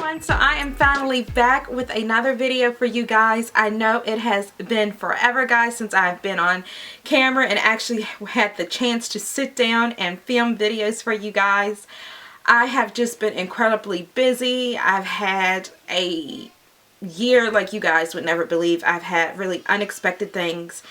everyone, so I am finally back with another video for you guys. I know it has been forever, guys, since I've been on camera and actually had the chance to sit down and film videos for you guys. I have just been incredibly busy. I've had a year like you guys would never believe. I've had really unexpected things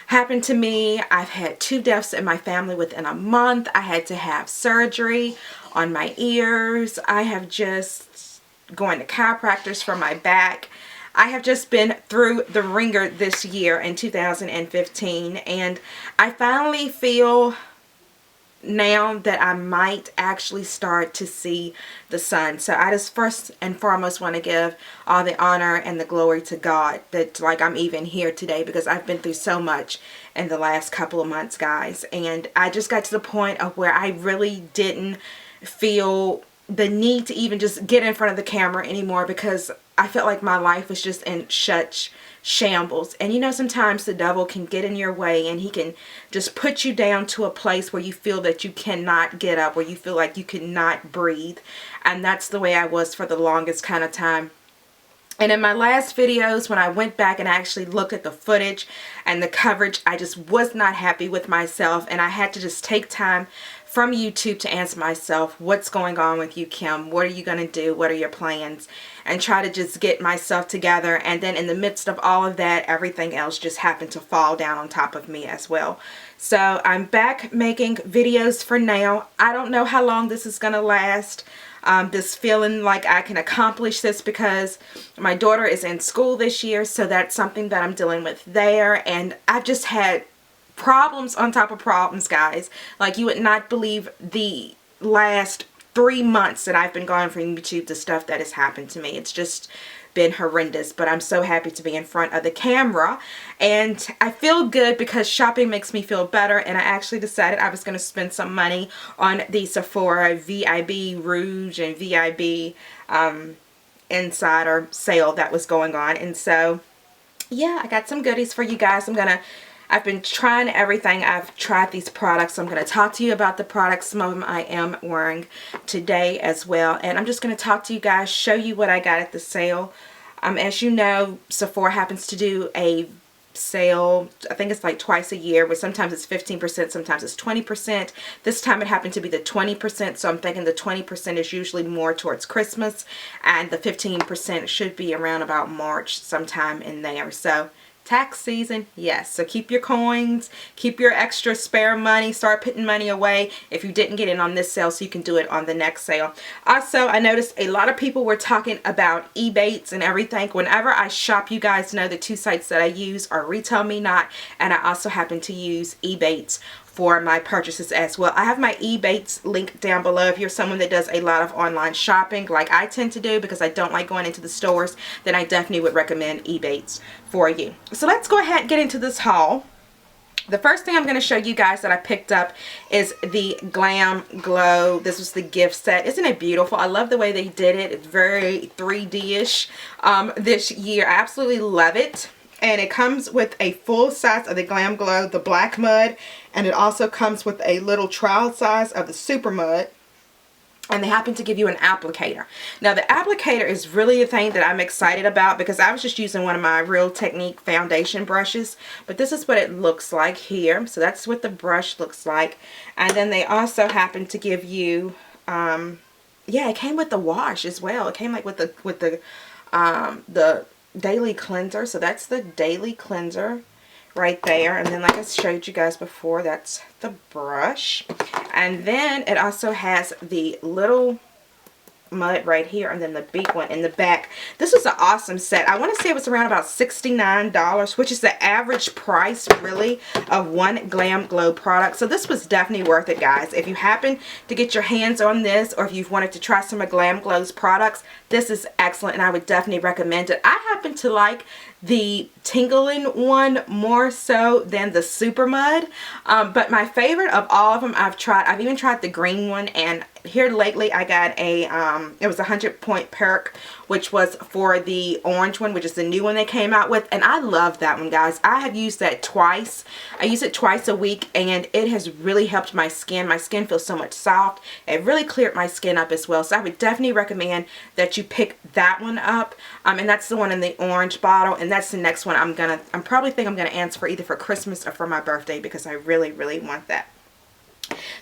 happen to me. I've had 2 deaths in my family within a month. I had to have surgery on my ears. I have just going to chiropractors for my back. I have just been through the ringer this year in 2015, and I finally feel now that I might actually start to see the sun. So I just first and foremost want to give all the honor and the glory to God that I'm even here today, because I've been through so much in the last couple of months, guys. And I just got to the point of where I really didn't feel the need to even just get in front of the camera anymore, because I felt like my life was just in such shambles. And you know, sometimes the devil can get in your way and he can just put you down to a place where you feel that you cannot get up, where you feel like you cannot breathe. And that's the way I was for the longest kind of time. And in my last videos, when I went back and actually looked at the footage and the coverage, I just was not happy with myself, and I had to just take time from YouTube to answer myself, what's going on with you, Kim? What are you going to do? What are your plans? And try to just get myself together. And then in the midst of all of that, everything else just happened to fall down on top of me as well. So I'm back making videos for now. I don't know how long this is going to last. This feeling like I can accomplish this, because my daughter is in school this year, so that's something that I'm dealing with there. And I've just had problems on top of problems, guys. Like, you would not believe the last 3 months that I've been going from YouTube, the stuff that has happened to me. It's just been horrendous, but I'm so happy to be in front of the camera, and I feel good because shopping makes me feel better. And I actually decided I was going to spend some money on the Sephora VIB Rouge and VIB Insider sale that was going on. And so yeah, I got some goodies for you guys. I've been trying everything. I've tried these products. I'm going to talk to you about the products. Some of them I am wearing today as well. And I'm just going to talk to you guys, show you what I got at the sale. As you know, Sephora happens to do a sale. I think it's like twice a year, but sometimes it's 15%, sometimes it's 20%. This time it happened to be the 20%, so I'm thinking the 20% is usually more towards Christmas, and the 15% should be around about March, sometime in there. So tax season, yes. So keep your coins, keep your extra spare money, start putting money away if you didn't get in on this sale, so you can do it on the next sale. Also, I noticed a lot of people were talking about Ebates and everything. Whenever I shop, you guys know the 2 sites that I use are Retail Me Not, and I also happen to use Ebates for my purchases as well. I have my Ebates link down below. If you're someone that does a lot of online shopping like I tend to do, because I don't like going into the stores, then I definitely would recommend Ebates for you. So let's go ahead and get into this haul. The first thing I'm going to show you guys that I picked up is the Glam Glow. This was the gift set. Isn't it beautiful? I love the way they did it. It's very 3D-ish this year. I absolutely love it. And it comes with a full size of the Glam Glow, the Black Mud, and it also comes with a little trial size of the Super Mud. And they happen to give you an applicator. Now, the applicator is really the thing that I'm excited about, because I was just using one of my Real Technique foundation brushes. But this is what it looks like here. So that's what the brush looks like. And then they also happen to give you, yeah, it came with the wash as well. It came like with the daily cleanser. So that's the daily cleanser right there. And then, like I showed you guys before, that's the brush. And then it also has the little mud right here, and then the big one in the back. This was an awesome set. I want to say it was around about $69, which is the average price really of one Glam Glow product. So this was definitely worth it, guys. If you happen to get your hands on this, or if you've wanted to try some of Glam Glow's products, this is excellent, and I would definitely recommend it. I happen to like the tingling one more so than the Super Mud, but my favorite of all of them I've tried. I've even tried the green one, and here lately I got a, it was a 100-point perk, which was for the orange one, which is the new one they came out with. And I love that one, guys. I have used that twice. I use it twice a week, and it has really helped my skin. My skin feels so much soft. It really cleared my skin up as well. So I would definitely recommend that you pick that one up. And that's the one in the orange bottle. And that's the next one I'm probably think I'm gonna answer for either for Christmas or for my birthday, because I really, really want that.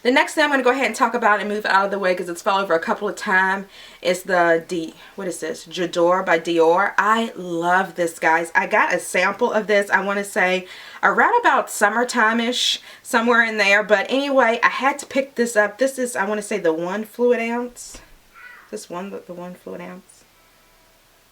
The next thing I'm going to go ahead and talk about and move out of the way, because it's fell over a couple of times, is the what is this? J'adore by Dior. I love this, guys. I got a sample of this, I want to say, around about summertime-ish, somewhere in there. But anyway, I had to pick this up. This is, I want to say, the 1 fluid ounce. This one, the 1 fluid ounce?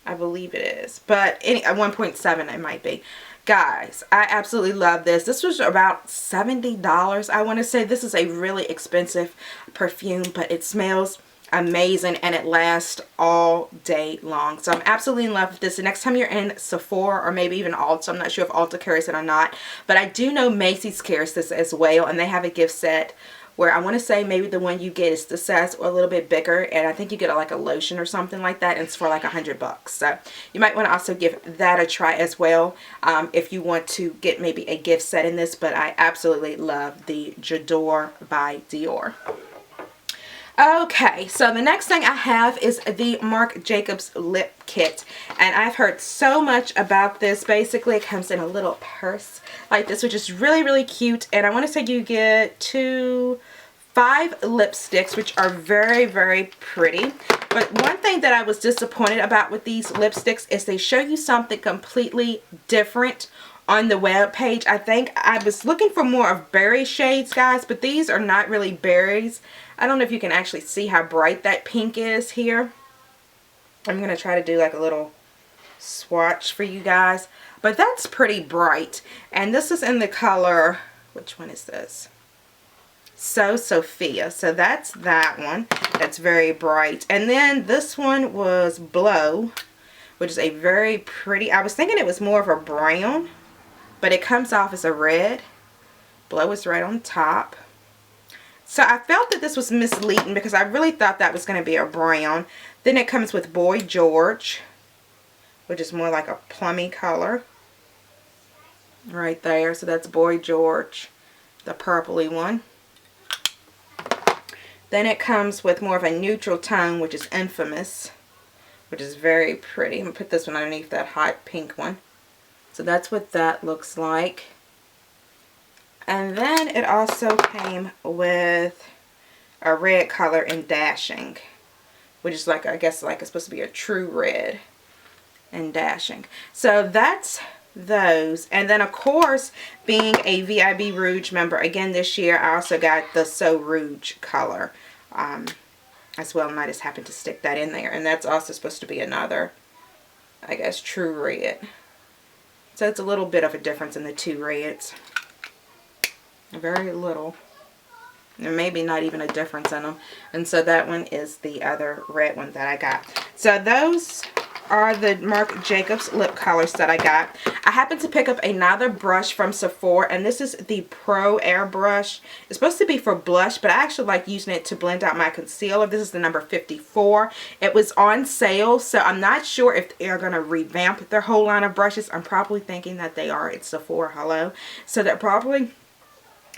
I believe it is. But 1.7 it might be. Guys, I absolutely love this. This was about $70, I want to say. This is a really expensive perfume, but it smells amazing and it lasts all day long. So I'm absolutely in love with this. The next time you're in Sephora or maybe even Ulta, I'm not sure if Ulta carries it or not, but I do know Macy's carries this as well, and they have a gift set where I want to say maybe the one you get is the size a little bit bigger, and I think you get like a lotion or something like that, and it's for like $100. So you might want to also give that a try as well, if you want to get maybe a gift set in this. But I absolutely love the J'adore by Dior. Okay, so the next thing I have is the Marc Jacobs lip kit, and I've heard so much about this. Basically, it comes in a little purse like this, which is really, really cute, and I want to say you get 5 lipsticks, which are very, very pretty. But one thing that I was disappointed about with these lipsticks is they show you something completely different on the web page. I think I was looking for more of berry shades, guys, but these are not really berries. I don't know if you can actually see how bright that pink is here. I'm going to try to do like a little swatch for you guys, but that's pretty bright. And this is in the color, which one is this? So Sophia. So that's that one. That's very bright. And then this one was Blow, which is a very pretty, I was thinking it was more of a brown, but it comes off as a red. Blow is right on top. So I felt that this was misleading because I really thought that was going to be a brown. Then it comes with Boy George, which is more like a plummy color. Right there. So that's Boy George, the purpley one. Then it comes with more of a neutral tone, which is Infamous, which is very pretty. I'm going to put this one underneath that hot pink one. So that's what that looks like. And then it also came with a red color in Dashing, which is like, I guess like it's supposed to be a true red in Dashing. So that's those. And then of course, being a VIB Rouge member again this year, I also got the So Rouge color as well, and I just happened to stick that in there. And that's also supposed to be another, I guess, true red. So it's a little bit of a difference in the two reds. Very little. There may be not even a difference in them. And so that one is the other red one that I got. So those are the Marc Jacobs lip colors that I got. I happened to pick up another brush from Sephora, and this is the Pro Air brush. It's supposed to be for blush, but I actually like using it to blend out my concealer. This is the number 54. It was on sale, so I'm not sure if they're going to revamp their whole line of brushes. I'm probably thinking that they are. It's Sephora, hello. So they're probably...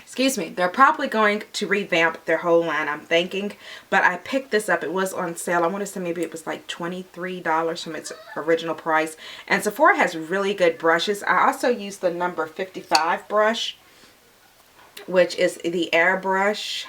excuse me, they're probably going to revamp their whole line, I'm thinking. But I picked this up. It was on sale. I want to say maybe it was like $23 from its original price. And Sephora has really good brushes. I also use the number 55 brush, which is the air brush.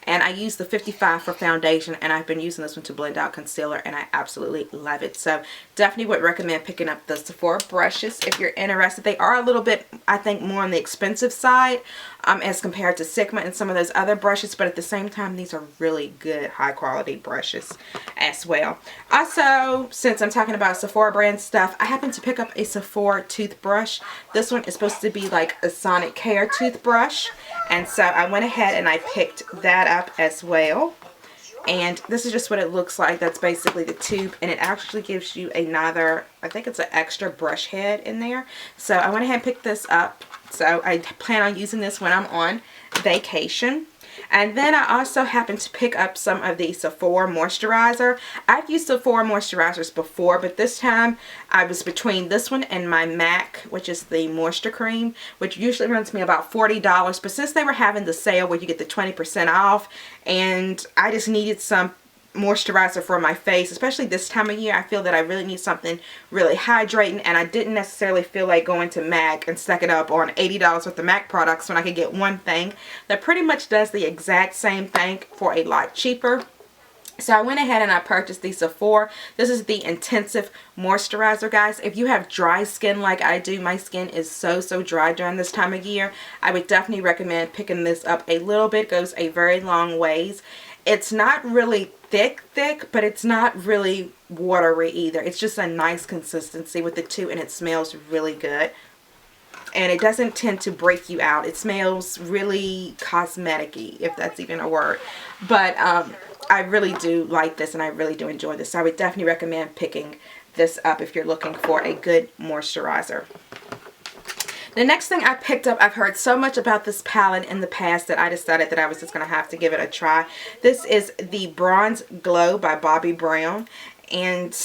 And I use the 55 for foundation, and I've been using this one to blend out concealer, and I absolutely love it. So definitely would recommend picking up the Sephora brushes if you're interested. They are a little bit, I think, more on the expensive side as compared to Sigma and some of those other brushes, but at the same time, these are really good, high-quality brushes as well. Also, since I'm talking about Sephora brand stuff, I happened to pick up a Sephora toothbrush. This one is supposed to be like a Sonic Care toothbrush, and so I went ahead and I picked that up as well. And this is just what it looks like. That's basically the tube, and it actually gives you another, I think it's an extra brush head in there. So I went ahead and picked this up. So I plan on using this when I'm on vacation. And then I also happened to pick up some of the Sephora moisturizer. I've used Sephora moisturizers before, but this time I was between this one and my MAC, which is the moisture cream, which usually runs me about $40. But since they were having the sale where you get the 20% off, and I just needed some moisturizer for my face, especially this time of year, I feel that I really need something really hydrating, and I didn't necessarily feel like going to MAC and stacking up on $80 worth of MAC products when I could get one thing that pretty much does the exact same thing for a lot cheaper. So I went ahead and I purchased the Sephora. This is the Intensive Moisturizer, guys. If you have dry skin like I do, my skin is so dry during this time of year, I would definitely recommend picking this up a little bit. It goes a very long ways. It's not really thick, but it's not really watery either. It's just a nice consistency with the two, and it smells really good. And it doesn't tend to break you out. It smells really cosmetic-y, if that's even a word. But I really do like this, and I really do enjoy this. So I would definitely recommend picking this up if you're looking for a good moisturizer. The next thing I picked up, I've heard so much about this palette in the past that I decided that I was just going to have to give it a try. This is the Bronze Glow by Bobbi Brown. And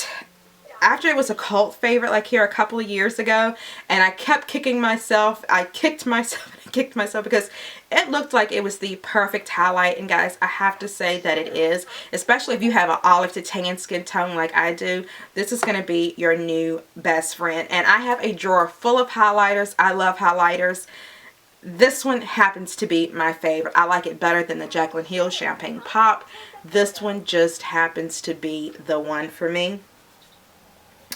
after it was a cult favorite like here a couple of years ago, and I kept kicking myself, I kicked myself because it looked like it was the perfect highlight. And guys, I have to say that it is, especially if you have an olive to tan skin tone like I do. This is going to be your new best friend. And I have a drawer full of highlighters. I love highlighters. This one happens to be my favorite. I like it better than the Jaclyn Hill Champagne Pop. This one just happens to be the one for me.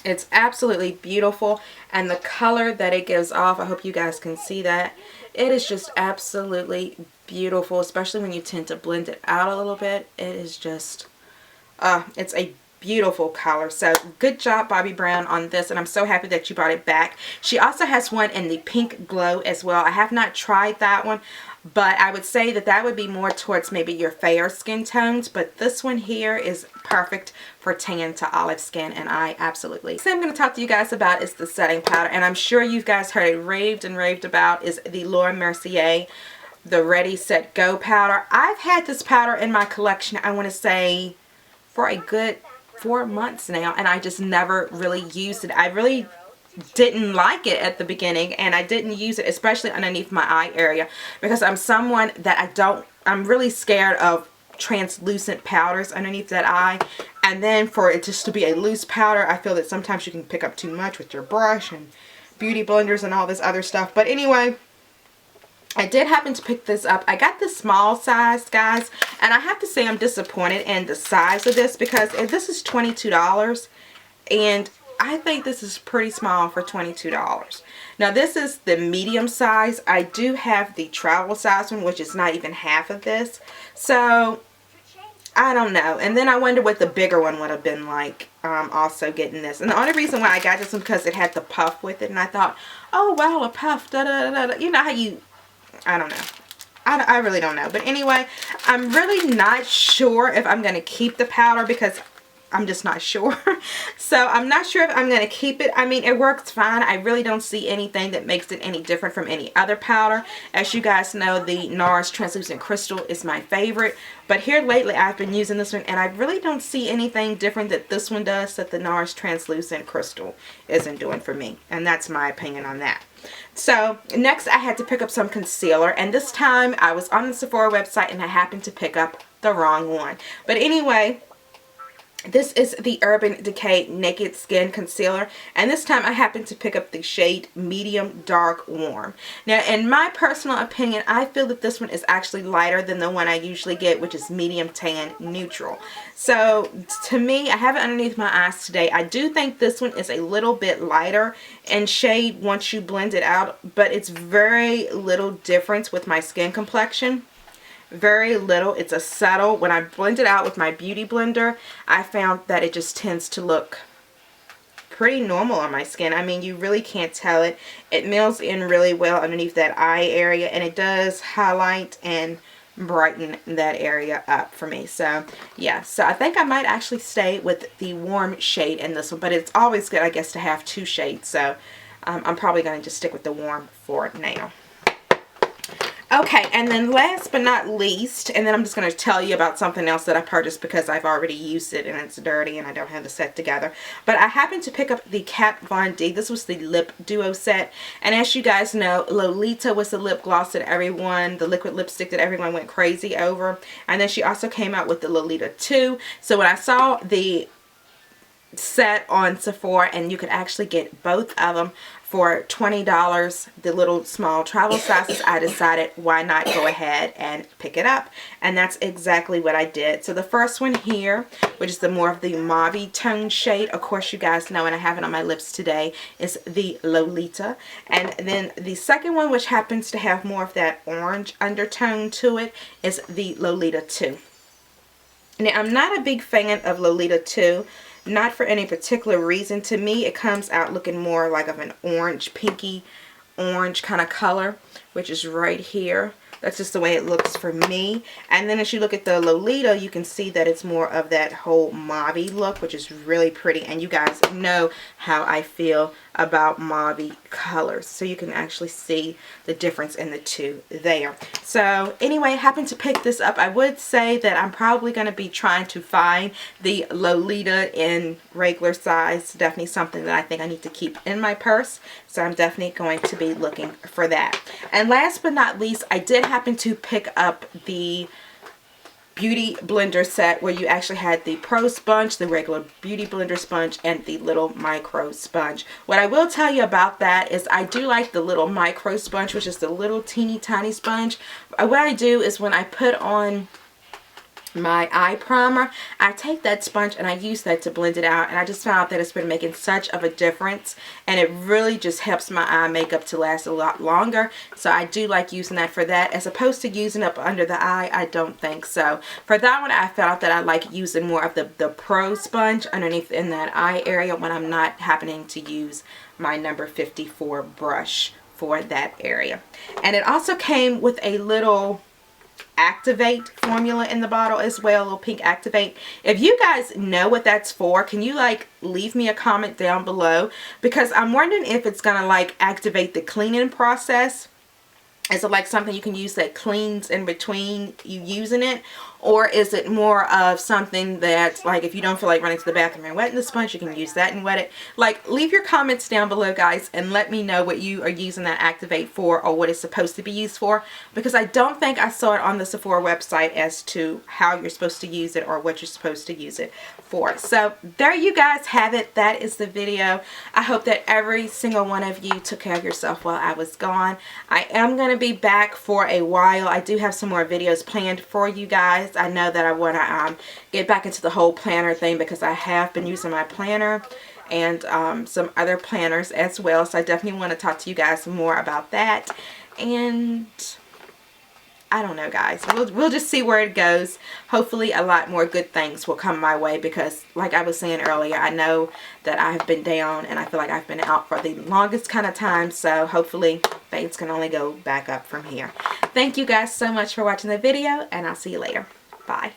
It's absolutely beautiful, and the color that it gives off, I hope you guys can see that. It is just absolutely beautiful, especially when you tend to blend it out a little bit. It is just, it's a beautiful color. So good job, Bobbi Brown, on this, and I'm so happy that you brought it back. She also has one in the Pink Glow as well. I have not tried that one, but I would say that that would be more towards maybe your fair skin tones. But this one here is perfect for tan to olive skin, and I absolutely. So I'm going to talk to you guys about is the setting powder, and I'm sure you guys heard it raved and raved about, is the Laura Mercier, the Ready Set Go powder. I've had this powder in my collection, I want to say, for a good 4 months now, and I just never really used it. I really didn't like it at the beginning, and I didn't use it especially underneath my eye area, because I'm someone that I'm really scared of translucent powders underneath that eye. And then for it just to be a loose powder, I feel that sometimes you can pick up too much with your brush and beauty blenders and all this other stuff. But anyway, I did happen to pick this up. I got the small size, guys, and I have to say I'm disappointed in the size of this, because this is $22, and I think this is pretty small for $22. Now this is the medium size. I do have the travel size one, which is not even half of this. So I don't know. And then I wonder what the bigger one would have been like, also getting this. And the only reason why I got this one because it had the puff with it, and I thought, oh wow, a puff, da da da da. You know how you, I don't know. I really don't know. But anyway, I'm really not sure if I'm going to keep the powder, because I'm just not sure. So I'm not sure if I'm going to keep it. I mean, it works fine. I really don't see anything that makes it any different from any other powder. As you guys know, the NARS Translucent Crystal is my favorite. But here lately, I've been using this one, and I really don't see anything different that this one does that the NARS Translucent Crystal isn't doing for me. And that's my opinion on that. So next, I had to pick up some concealer. And this time, I was on the Sephora website, and I happened to pick up the wrong one. But anyway, this is the Urban Decay Naked Skin Concealer, and this time I happened to pick up the shade Medium Dark Warm. Now, in my personal opinion, I feel that this one is actually lighter than the one I usually get, which is Medium Tan Neutral. So, to me, I have it underneath my eyes today. I do think this one is a little bit lighter in shade once you blend it out, but it's very little difference with my skin complexion. Very little. It's a subtle. When I blend it out with my beauty blender, I found that it just tends to look pretty normal on my skin. I mean, you really can't tell it. It melts in really well underneath that eye area, and it does highlight and brighten that area up for me. So yeah, so I think I might actually stay with the warm shade in this one, but it's always good, I guess, to have two shades. So I'm probably going to just stick with the warm for now. Okay, and then last but not least, and then I'm just going to tell you about something else that I purchased because I've already used it and it's dirty and I don't have the set together. But I happened to pick up the Kat Von D. This was the lip duo set. And as you guys know, Lolita was the lip gloss that everyone, the liquid lipstick that everyone went crazy over. And then she also came out with the Lolita 2. So when I saw the set on Sephora, and you could actually get both of them for $20, the little small travel sizes, I decided why not go ahead and pick it up, and that's exactly what I did. So the first one here, which is the more of the mauve tone shade, of course you guys know, and I have it on my lips today, is the Lolita. And then the second one, which happens to have more of that orange undertone to it, is the Lolita 2. Now I'm not a big fan of Lolita 2. Not for any particular reason. To me, it comes out looking more like of an orange, pinky orange kind of color, which is right here. That's just the way it looks for me. And then as you look at the Lolita, you can see that it's more of that whole mauve look, which is really pretty. And you guys know how I feel about mauve colors. So you can actually see the difference in the two there. So anyway, I happened to pick this up. I would say that I'm probably going to be trying to find the Lolita in regular size. Definitely something that I think I need to keep in my purse. So I'm definitely going to be looking for that. And last but not least, I did happen to pick up the beauty blender set where you actually had the pro sponge, the regular beauty blender sponge, and the little micro sponge. What I will tell you about that is I do like the little micro sponge, which is the little teeny tiny sponge. What I do is when I put on my eye primer, I take that sponge and I use that to blend it out, and I just found that it's been making such of a difference, and it really just helps my eye makeup to last a lot longer. So I do like using that for that, as opposed to using up under the eye. I don't think so. For that one, I felt that I like using more of the pro sponge underneath in that eye area when I'm not happening to use my number 54 brush for that area. And it also came with a little activate formula in the bottle as well, a little pink activate. If you guys know what that's for, can you like leave me a comment down below, because I'm wondering if it's gonna like activate the cleaning process. Is it like something you can use that cleans in between you using it? Or is it more of something that, like, if you don't feel like running to the bathroom and wetting the sponge, you can use that and wet it? Like, leave your comments down below, guys, and let me know what you are using that activate for, or what it's supposed to be used for. Because I don't think I saw it on the Sephora website as to how you're supposed to use it or what you're supposed to use it for. So, there you guys have it. That is the video. I hope that every single one of you took care of yourself while I was gone. I am going to be back for a while. I do have some more videos planned for you guys. I know that I want to get back into the whole planner thing, because I have been using my planner and some other planners as well. So I definitely want to talk to you guys more about that. And I don't know, guys. We'll just see where it goes. Hopefully a lot more good things will come my way, because like I was saying earlier, I know that I have been down and I feel like I've been out for the longest kind of time. So hopefully things can only go back up from here. Thank you guys so much for watching the video, and I'll see you later. Bye.